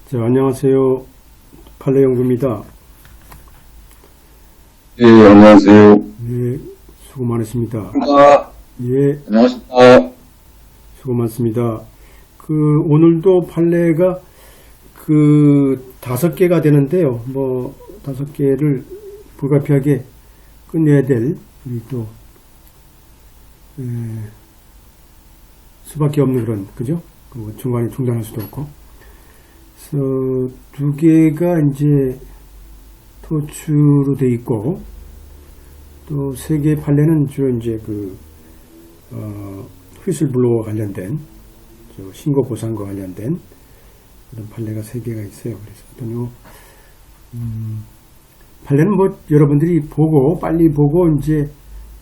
자, 안녕하세요. 팔레연구입니다. 예, 안녕하세요. 예, 수고 많으십니다. 반갑습니다. 예, 안녕하십니까. 수고 많습니다. 오늘도 판례가 5개가 되는데요. 5개를 불가피하게 끝내야 될, 우리 또, 수밖에 없는 그런, 그죠? 중간에 중단할 수도 없고. 그래서 2개가 이제 토추로 돼 있고, 또 3개의 판례는 주로 이제 휘슬블로어와 관련된, 신고 보상과 관련된 그런 판례가 3개가 있어요. 그래서 어떤 판례는 여러분들이 빨리 보고 이제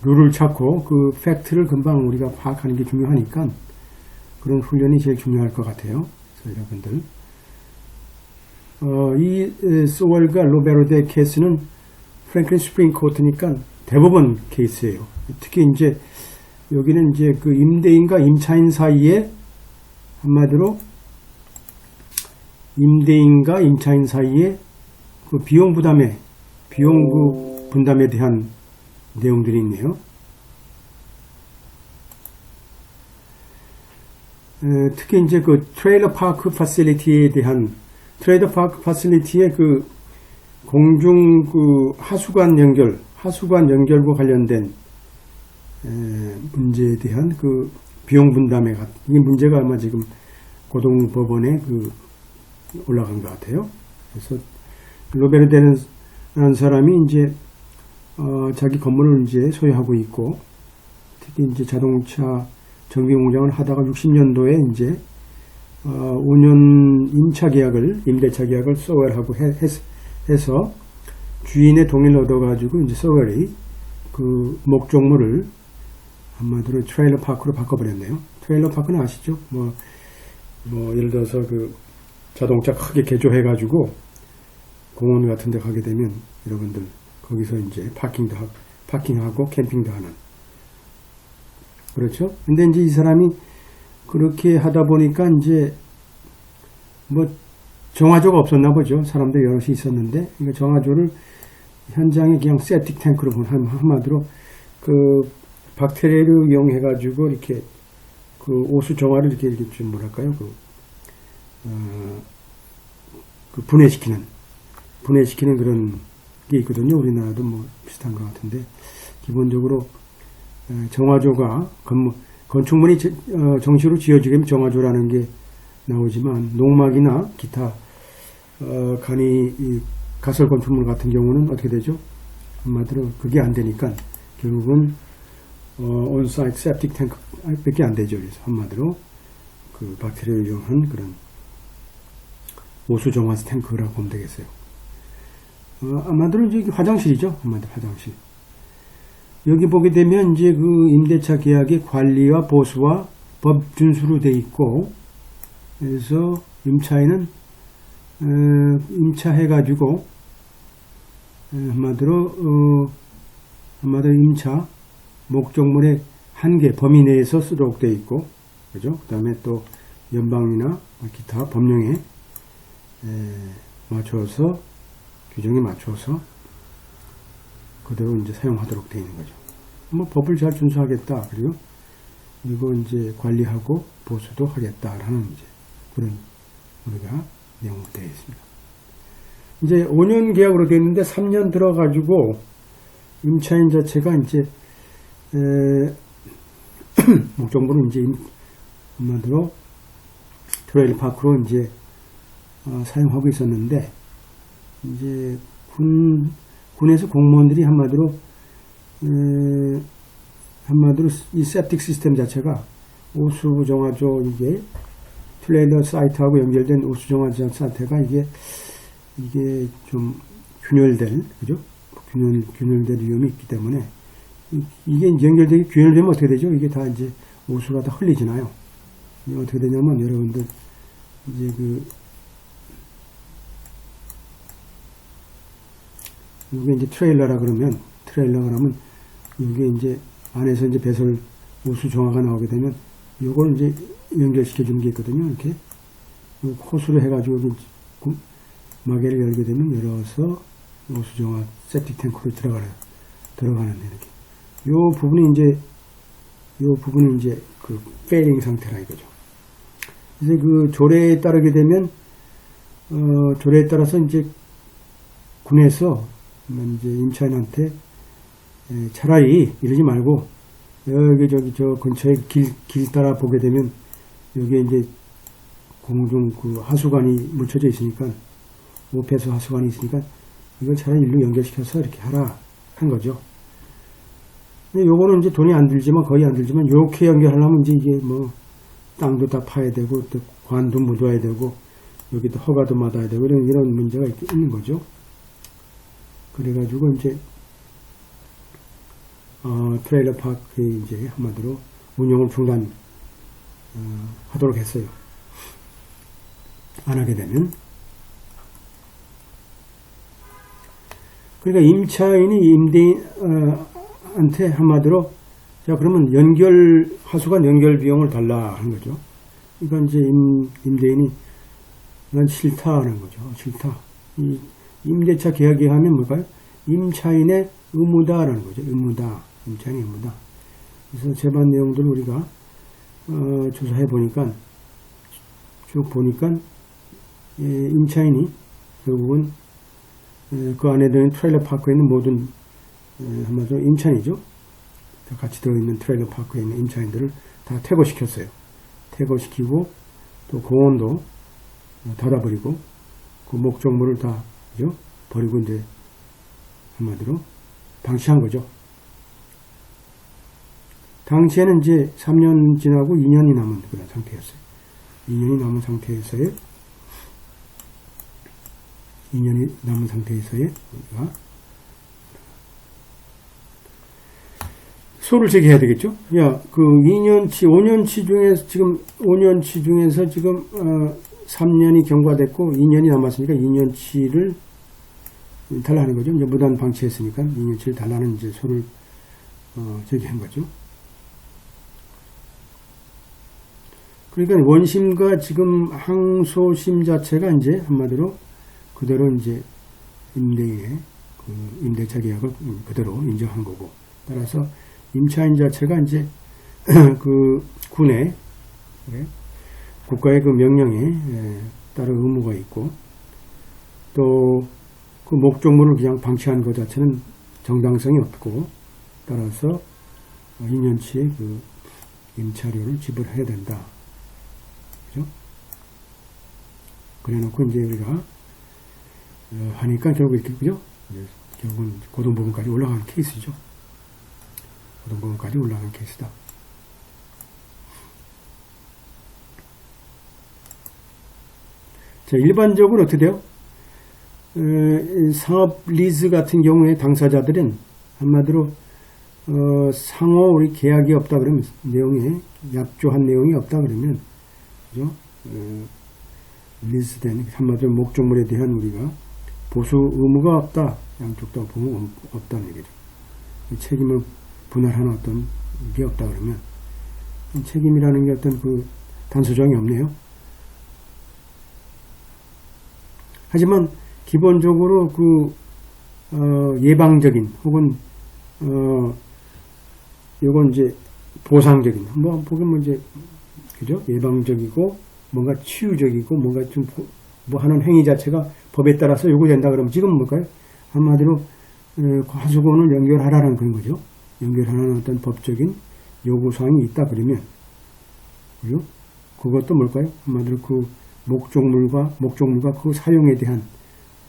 룰을 찾고 그 팩트를 금방 우리가 파악하는 게 중요하니까 그런 훈련이 제일 중요할 것 같아요. 그래서 여러분들. 이 소월과 로베로데 케이스는 프랭클린 스프링 코트니까 대법원 케이스예요. 특히 이제 여기는 이제 임대인과 임차인 사이에 한마디로 임대인과 임차인 사이에 비용 분담에 대한 내용들이 있네요. 특히 이제 트레일러 파크 파실리티에 대한 트레일러 파크 파실리티의 공중 하수관 연결과 관련된 문제에 대한 비용 분담에 이 문제가 아마 지금 고등법원에 올라간 것 같아요. 그래서 로베르데는 사람이 이제 자기 건물을 이제 소유하고 있고, 특히 이제 자동차 정비 공장을 하다가 60년도에 이제 5년 임대차 계약을 소웰하고 해서 주인의 동의를 얻어가지고 이제 소웰이 목적물을 한마디로 트레일러 파크로 바꿔버렸네요. 트레일러 파크는 아시죠? 예를 들어서 자동차 크게 개조해가지고 공원 같은 데 가게 되면 여러분들 거기서 이제 파킹하고 캠핑도 하는. 그렇죠? 근데 이제 이 사람이 그렇게 하다 보니까 이제 정화조가 없었나 보죠. 사람들 여럿이 있었는데, 그러니까 정화조를 현장에 그냥 세프틱 탱크로 한마디로 박테리아를 이용해가지고 이렇게 오수 정화를 이렇게 좀 뭐랄까요? 분해시키는 그런 게 있거든요. 우리나라도 비슷한 것 같은데, 기본적으로 정화조가 건축물이 정식으로 지어지게 정화조라는 게 나오지만, 농막이나 기타 가설 건축물 같은 경우는 어떻게 되죠? 한마디로 그게 안 되니까 결국은 온사이트 세프틱 탱크 밖에 안 되죠. 그래서 한마디로 박테리아를 이용한 그런 오수 정화 탱크라고 보면 되겠어요. 아마도 이제 화장실이죠. 한마디로 화장실. 여기 보게 되면 이제 임대차 계약의 관리와 보수와 법 준수로 돼 있고, 그래서 임차인은 임차해가지고 한마디로 임차 목적물의 한계 범위 내에서 쓰도록 돼 있고, 그죠? 그 다음에 또 연방이나 기타 법령에 맞춰서 규정에 맞춰서 그대로 이제 사용하도록 되어 있는 거죠. 법을 잘 준수하겠다. 그리고 이제 관리하고 보수도 하겠다라는 이제 그런 우리가 내용으로 되어 있습니다. 이제 5년 계약으로 되어 있는데 3년 들어가지고 임차인 자체가 이제 목적물은 이제 한마디로 트레일 파크로 이제 사용하고 있었는데, 이제 군에서 공무원들이 한마디로 이 세프틱 시스템 자체가 오수 정화조 이게 트레일러 사이트하고 연결된 오수 정화조 사이트가 이게 좀 그죠? 균열될 위험이 있기 때문에 이게 균열되면 어떻게 되죠? 이게 다 이제 오수가 다 흘리잖아요. 이게 어떻게 되냐면 여러분들 이제 이게 이제 트레일러라 그러면 이게 이제 안에서 이제 배설 오수 정화가 나오게 되면 이걸 이제 연결시켜 주는 게 있거든요. 이렇게 호수를 해가지고 마개를 열게 되면 열어서 오수정화 세프틱 탱크로 들어가는데 이렇게. 요 부분이 이제 그 페일링 상태라 이거죠. 그래서 그 조례에 따르게 되면 조례에 따라서 이제 군에서 이제 임차인한테 차라리 이러지 말고 여기 저 근처에 길 따라 보게 되면 여기에 이제 공중 그 하수관이 묻혀져 있으니까 오폐수 하수관이 있으니까 이걸 차라리 일로 연결시켜서 이렇게 하라 한 거죠. 근데 요거는 이제 돈이 안 들지만 거의 안 들지만 요렇게 연결하려면 이제 이게 뭐 땅도 다 파야 되고 또 관도 묻어야 되고 여기도 허가도 받아야 되고 이런 문제가 있는 거죠. 그래가지고 이제 트레일러 파크에 이제 한마디로 운영을 하도록 했어요. 안 하게 되면. 그러니까 임차인이 임대인한테 한마디로 자 그러면 하수관 연결 비용을 달라 하는 거죠. 그러니까 이제 임대인이 난 싫다 하는 거죠. 싫다. 이 임대차 계약에 하면 뭘까요? 임차인의 의무다라는 거죠. 임차인의 의무다. 그래서 재반 내용들 우리가 조사해 보니까 쭉 보니까 임차인이 결국은 그 안에 들어있는 트레일러 파크에 있는 모든 한마디로 임차인이죠. 같이 들어있는 트레일러 파크에 있는 임차인들을 다 퇴거시켰어요. 퇴거시키고 또 공원도 닫아버리고 그 목적물을 다 그죠? 버리고 이제 한마디로 방치한 거죠. 당시에는 이제 3년 지나고 2년이 남은 그런 상태였어요. 2년이 남은 상태에서의 우리가 소를 제기해야 되겠죠? 야, 그 5년치 중에서 지금 3년이 경과됐고 2년이 남았으니까 2년치를 달라는 거죠. 이제 무단 방치했으니까 2년치를 달라는 이제 소를 제기한 거죠. 그러니까 원심과 지금 항소심 자체가 이제 한마디로 그대로 이제 임대인의 임대차 계약을 그대로 인정한 거고, 따라서 임차인 자체가 이제 그 군의 국가의 그 명령에 따른 의무가 있고, 또 그 목적물을 그냥 방치한 것 자체는 정당성이 없고, 따라서 2년치의 그 임차료를 지불해야 된다. 그죠? 그래 놓고 이제 우리가 하니까 결국 이렇게, 그죠? 결국은 고등법원까지 올라가는 케이스죠. 고등법원까지 올라가는 케이스다. 자, 일반적으로 어떻게 돼요? 상업 리즈 같은 경우에 당사자들은 한마디로 상호 우리 계약이 없다 그러면, 내용에 약조한 내용이 없다 그러면, 그죠? 리즈된 한마디로 목적물에 대한 우리가 보수 의무가 없다. 양쪽 다 보면 없다는 얘기죠. 책임을 분할하는 어떤 게 없다 그러면, 책임이라는 게 어떤 그 단서정이 없네요. 하지만 기본적으로 그 예방적인 혹은 요건 이제 보상적인, 뭐 보면 이제 그죠? 예방적이고 뭔가 치유적이고 뭔가 좀 뭐 하는 행위 자체가 법에 따라서 요구된다 그러면 지금 뭘까요? 한마디로 하수관을 연결하라는 그런 거죠. 연결하는 어떤 법적인 요구사항이 있다 그러면, 그죠? 그것도 뭘까요? 한마디로 그 목적물과 그 사용에 대한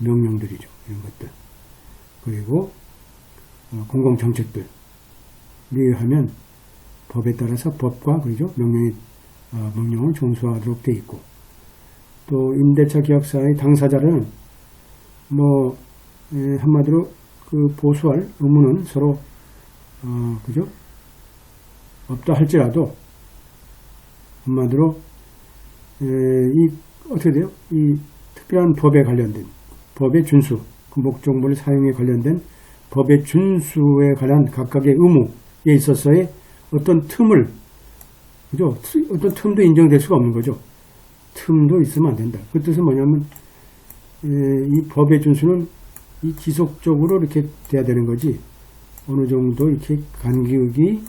명령들이죠. 이런 것들. 그리고 공공정책들에 의하면 법에 따라서 법과, 그죠? 명령을 준수하도록 되어 있고, 또 임대차 계약사의 당사자는 뭐 한마디로 그 보수할 의무는 서로 그죠? 없다 할지라도 한마디로 이 어떻게 돼요? 이 특별한 법에 관련된 법의 준수, 그 목적물 사용에 관련된 법의 준수에 관한 각각의 의무에 있어서의 어떤 틈을, 그죠? 어떤 틈도 인정될 수가 없는 거죠. 틈도 있으면 안 된다. 그 뜻은 뭐냐면 이 법의 준수는 이 지속적으로 이렇게 돼야 되는 거지, 어느 정도 이렇게 간격이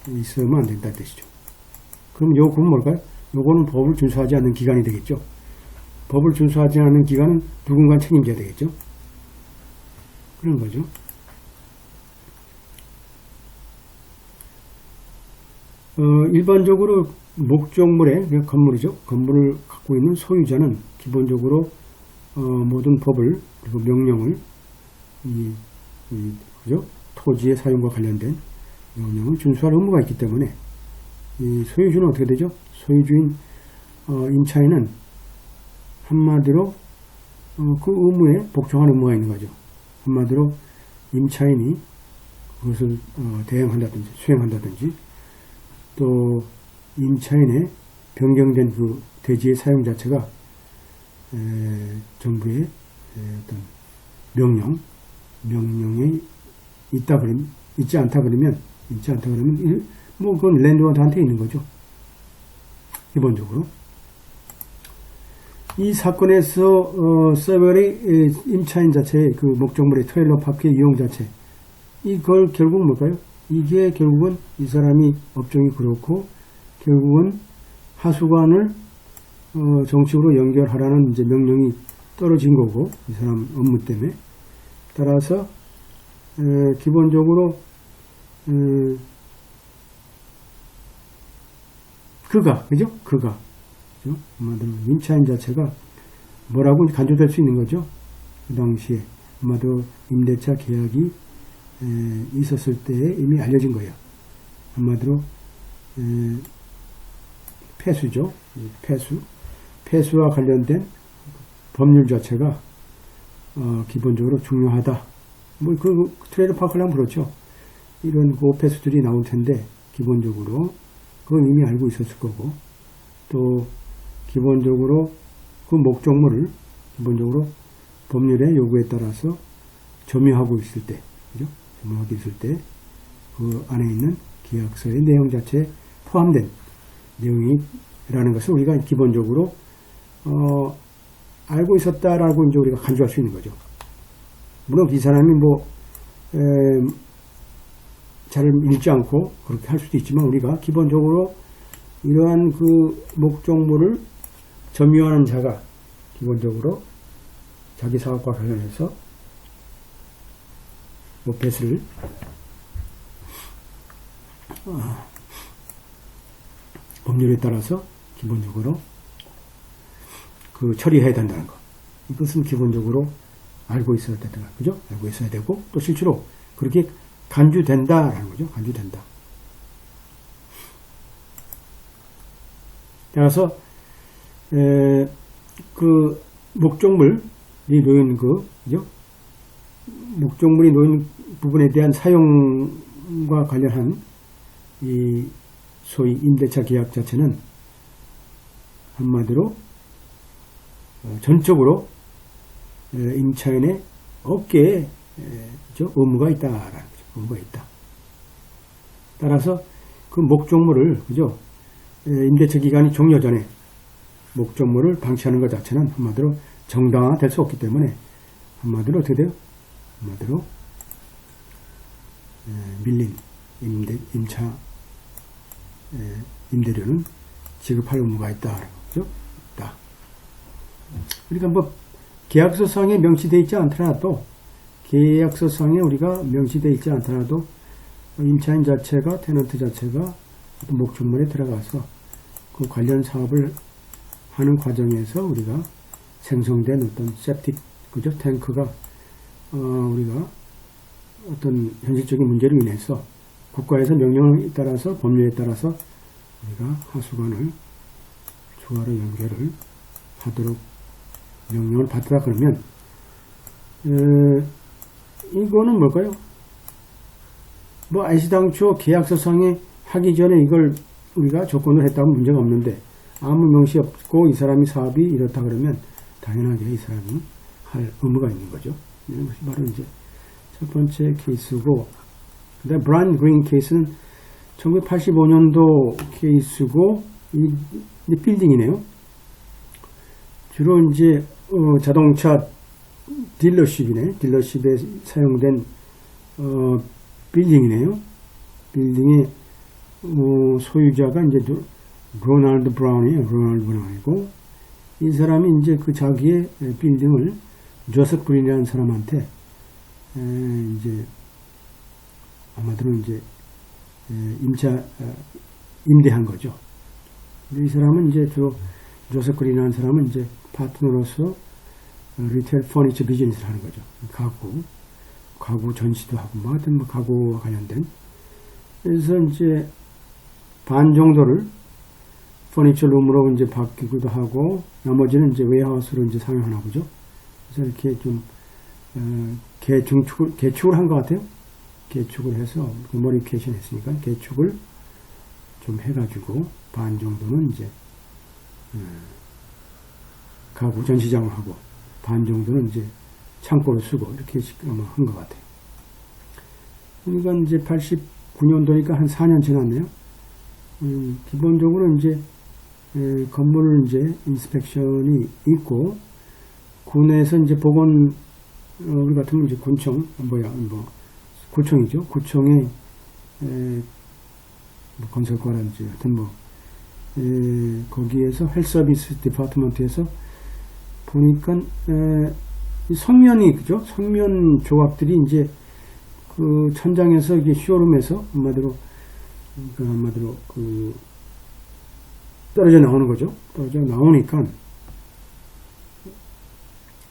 있으면 안 된다는 뜻이죠. 그럼 요건 뭘까요? 요거는 법을 준수하지 않는 기간이 되겠죠. 법을 준수하지 않는 기간은 누군가 책임져야 되겠죠. 그런 거죠. 일반적으로 목적물의, 건물이죠. 건물을 갖고 있는 소유자는 기본적으로 모든 법을 그리고 명령을 그죠? 토지의 사용과 관련된 명령을 준수할 의무가 있기 때문에 이 소유주는 어떻게 되죠? 소유주인 임차인은 한마디로 그 의무에 복종할 의무가 있는 거죠. 한마디로 임차인이 그것을 대행한다든지 수행한다든지, 또 임차인의 변경된 그 대지의 사용 자체가 정부의 어떤 명령에 있지 않다 그러면 뭐 그건 랜드오너한테 있는 거죠. 기본적으로 이 사건에서 서버의 임차인 자체의 그 목적물의 트레일러 파크의 이용 자체, 이걸 결국 뭘까요? 이게 결국은 이 사람이 업종이 그렇고 결국은 하수관을 정식으로 연결하라는 이제 명령이 떨어진 거고, 이 사람 업무 때문에. 따라서 기본적으로 그가 아마도 임차인 자체가 뭐라고 간주될 수 있는 거죠. 그 당시에 아마도 임대차 계약이 있었을 때에 이미 알려진 거예요. 한마디로 폐수죠. 폐수와 관련된 법률 자체가 기본적으로 중요하다. 뭐 그 트레일러 파크를 하면 그렇죠. 이런 그 폐수들이 나올 텐데 기본적으로 그건 이미 알고 있었을 거고, 또 기본적으로 그 목적물을 기본적으로 법률의 요구에 따라서 점유하고 있을 때, 그죠? 점유하고 있을 때 그 안에 있는 계약서의 내용 자체에 포함된 내용이라는 것을 우리가 기본적으로 알고 있었다라고 이제 우리가 간주할 수 있는 거죠. 물론 이 사람이 잘 읽지 않고 그렇게 할 수도 있지만, 우리가 기본적으로 이러한 그 목적물을 점유하는 자가 기본적으로 자기 사업과 관련해서 뭐 배수를 법률에 따라서 기본적으로 그 처리해야 된다는 거, 이것은 기본적으로 알고 있어야 된다, 그죠? 알고 있어야 되고, 또 실제로 그렇게 간주된다라는 거죠. 간주된다. 따라서 그 목적물이 놓인 그죠? 목적물이 놓인 부분에 대한 사용과 관련한 이 소위 임대차 계약 자체는 한마디로 전적으로 임차인의 어깨에 의무가 있다라는 거죠. 의무가 있다. 따라서 그 목적물을, 그죠? 임대차 기간이 종료 전에 목적물을 방치하는 것 자체는 한마디로 정당화될 수 없기 때문에 한마디로 어떻게 돼요? 한마디로 밀린 임대료는 지급할 의무가 있다. 그죠? 있다. 그러니까 뭐 계약서상에 명시되어 있지 않더라도, 우리가 명시되어 있지 않더라도 임차인 자체가, 테넌트 자체가 어떤 목적물에 들어가서 그 관련 사업을 하는 과정에서 우리가 생성된 어떤 세프틱, 그죠? 탱크가 우리가 어떤 현실적인 문제로 인해서 국가에서 명령에 따라서, 법률에 따라서 우리가 하수관을 추가로 연결을 하도록 명령을 받더라 그러면 이거는 뭘까요? 뭐 애시당초 계약서상에 하기 전에 이걸 우리가 조건을 했다면 문제가 없는데, 아무 명시 없고 이 사람이 사업이 이렇다 그러면 당연하게 이 사람이 할 의무가 있는 거죠. 이런 것이 바로 이제 첫 번째 케이스고, 그다음 브라이언 그린 케이스는 1985년도 케이스고, 이 빌딩이네요. 주로 이제 자동차 딜러십이네. 딜러십에 사용된 빌딩이네요. 빌딩의 소유자가 이제 로널드 브라운이에요. 로널드 브라운이고, 이 사람이 이제 그 자기의 빌딩을 조셉 그린이라는 사람한테 이제 아마도 이제 임대한 거죠. 근데 이 사람은 이제 조셉 그린이라는 사람은 이제 파트너로서 리테일 퍼니처 비즈니스를 하는 거죠. 가구 전시도 하고, 뭐 하여튼 뭐 가구와 관련된. 그래서 이제 반 정도를 퍼니처 룸으로 이제 바뀌기도 하고, 나머지는 이제 웨어하우스로 이제 사용하나 보죠. 그래서 이렇게 좀, 개축을 한 것 같아요. 개축을 해서, 모디피케이션 했으니까, 개축을 좀 해가지고, 반 정도는 이제, 가구 전시장을 하고, 반 정도는 이제 창고를 쓰고, 이렇게 아마 한 것 같아요. 그러니까 이제 89년도니까 한 4년 지났네요. 기본적으로 이제, 건물 이제 인스펙션이 있고, 군에서 이제 보건, 우리 같으면 이제 군청, 구청이죠. 구청의, 건설과라든지, 하여튼 거기에서 헬서비스 디파트먼트에서 보니까, 성면이, 그죠? 성면 조각들이 이제 그 천장에서 이게 쇼룸에서 한마디로 떨어져 나오는 거죠. 떨어져 나오니까,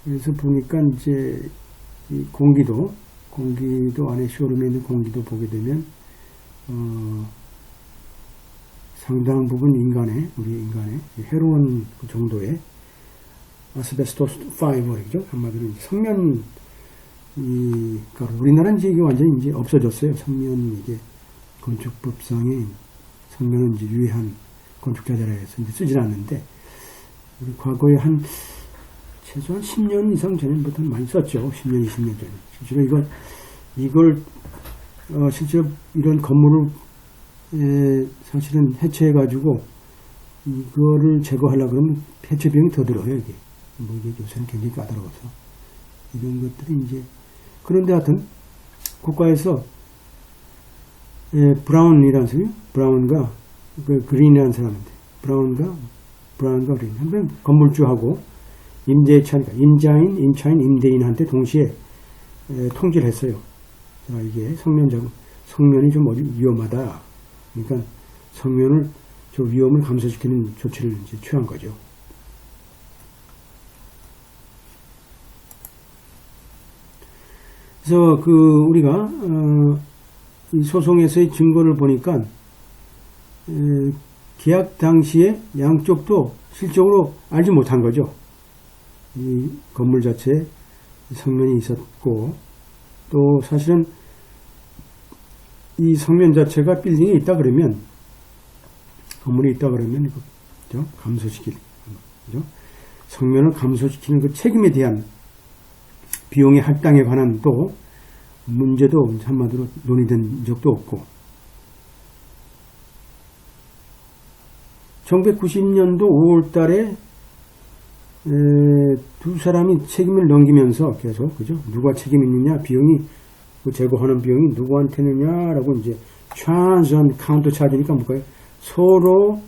그래서 보니까 이제 이 공기도 안에 쇼룸에 있는 공기도 보게 되면, 상당 부분 우리 인간의 해로운 그 정도의 아스베스토스 파이버죠. 한마디로 이제 성면, 그러니까 우리나라는 이제 이게 완전히 이제 없어졌어요. 성면, 이게 건축법상에 성면은 이제 유해한 건축자재라 해서 이제 쓰질 않는데, 우리 과거에 최소한 10년 이상 전부터 많이 썼죠. 10년, 20년 전에. 실제로 이걸 실제로 이런 건물을 사실은 해체해가지고 이거를 제거하려고 그러면 해체 비용이 더 들어요, 이게. 이게 요새는 굉장히 까다로워서. 이런 것들이 이제, 그런데 하여튼, 국가에서, 브라운이라는 사람이, 브라운과, 그린이라는 사람인데, 브라운과 그린. 한번 건물주하고, 임대차니까, 임차인, 임대인한테 동시에, 통지를 했어요. 자, 이게 성면이 좀 위험하다. 그러니까, 성면을, 저 위험을 감소시키는 조치를 이제 취한 거죠. 그래서 우리가 이 소송에서의 증거를 보니까 계약 당시에 양쪽도 실적으로 알지 못한 거죠. 이 건물 자체에 성면이 있었고, 또 사실은 이 성면 자체가 빌딩에 있다 그러면, 건물이 있다 그러면 그죠? 감소시킬, 그죠? 성면을 감소시키는 그 책임에 대한 비용의 할당에 관한 또 문제도 한마디로 논의된 적도 없고, 1990년도 5월 달에 두 사람이 책임을 넘기면서 계속, 그죠? 누가 책임이 있느냐, 비용이, 그 제거하는 비용이 누구한테느냐라고 이제 트랜전 카운터 차지니까 뭘까요? 서로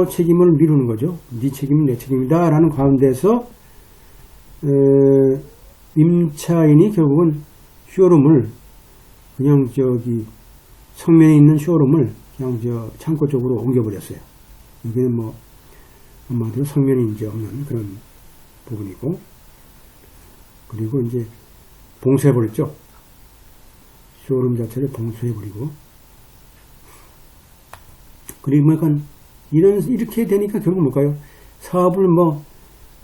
책임을 미루는 거죠. 네 책임은 내 책임이다 라는 가운데서 임차인이 결국은 쇼룸을 그냥 성면에 있는 쇼룸을 그냥 창고 쪽으로 옮겨버렸어요. 여기는 뭐 한마디로 성면이 이제 없는 그런 부분이고, 그리고 이제 봉쇄해버렸죠. 쇼룸 자체를 봉쇄해버리고, 그리고 약간 이렇게 되니까 결국 뭘까요? 사업을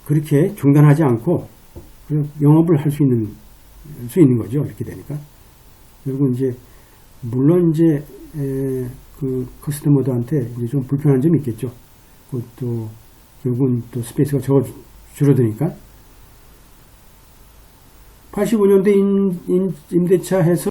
그렇게 중단하지 않고 영업을 할 수 있는 거죠. 이렇게 되니까. 그리고 이제 물론 이제 그 커스터머들한테 이제 좀 불편한 점이 있겠죠. 그것도 결국은 또 스페이스가 줄어드니까. 85년대 임대차 해서